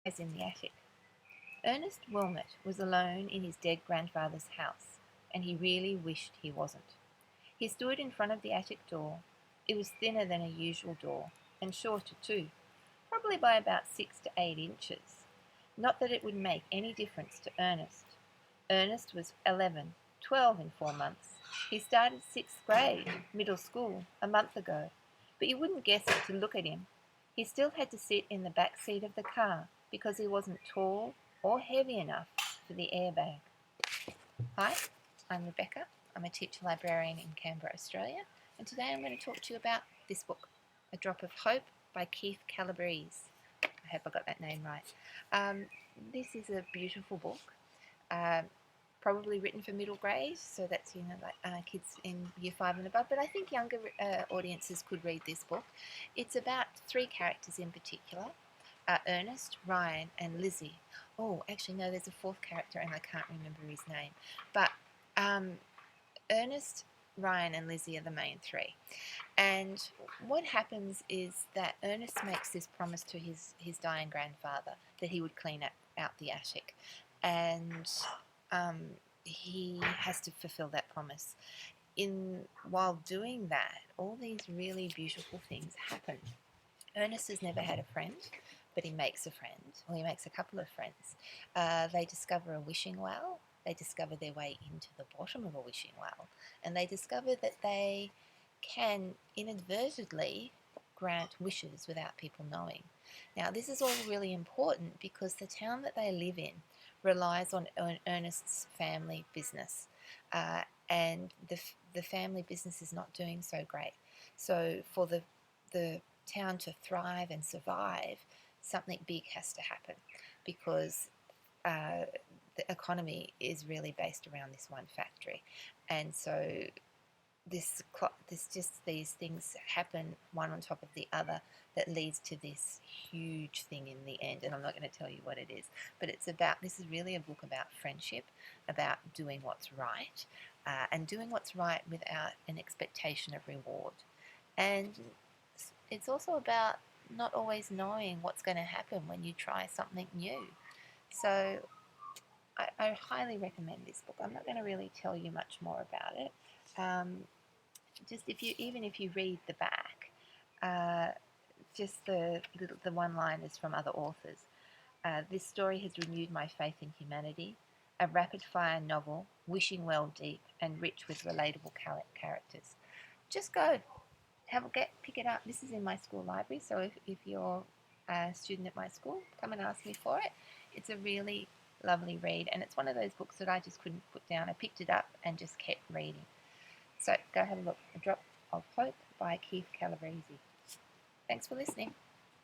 As in the attic. Ernest Wilmot was alone in his dead grandfather's house, and he really wished he wasn't. He stood in front of the attic door. It was thinner than a usual door, and shorter too, probably by about 6 to 8 inches. Not that it would make any difference to Ernest. Ernest was 11, 12 in 4 months. He started 6th grade, middle school, a month ago, but you wouldn't guess it to look at him. He still had to sit in the back seat of the car because he wasn't tall or heavy enough for the airbag. Hi, I'm Rebecca. I'm a teacher librarian in Canberra, Australia, and today I'm going to talk to you about this book, A Drop of Hope by Keith Calabrese. I hope I got that name right. This is a beautiful book, probably written for middle grade, so that's like kids in year 5 and above, but I think younger audiences could read this book. It's about 3 characters in particular. Ernest, Ryan, and Lizzie. Oh, actually, no, there's a 4th character, and I can't remember his name. But Ernest, Ryan, and Lizzie are the main 3. And what happens is that Ernest makes this promise to his dying grandfather that he would clean out the attic. And he has to fulfill that promise. While doing that, all these really beautiful things happen. Ernest has never had a friend, but he makes a friend, or he makes a couple of friends. They discover a wishing well. They discover their way into the bottom of a wishing well, and they discover that they can inadvertently grant wishes without people knowing. Now, this is all really important because the town that they live in relies on Ernest's family business, and the family business is not doing so great. So for the town to thrive and survive, something big has to happen because the economy is really based around this one factory. And so these things happen one on top of the other that leads to this huge thing in the end, and I'm not going to tell you what it is, but this is really a book about friendship, about doing what's right, and doing what's right without an expectation of reward. And it's also about not always knowing what's going to happen when you try something new. So I highly recommend this book. I'm not going to really tell you much more about it. Just even if you read the back, just the one-liners from other authors. This story has renewed my faith in humanity. A rapid-fire novel, wishing well deep and rich with relatable characters. Just go. Pick it up. This is in my school library, so if you're a student at my school, come and ask me for it. It's a really lovely read, and it's one of those books that I just couldn't put down. I picked it up and just kept reading. So go have a look. A Drop of Hope by Keith Calabrese. Thanks for listening.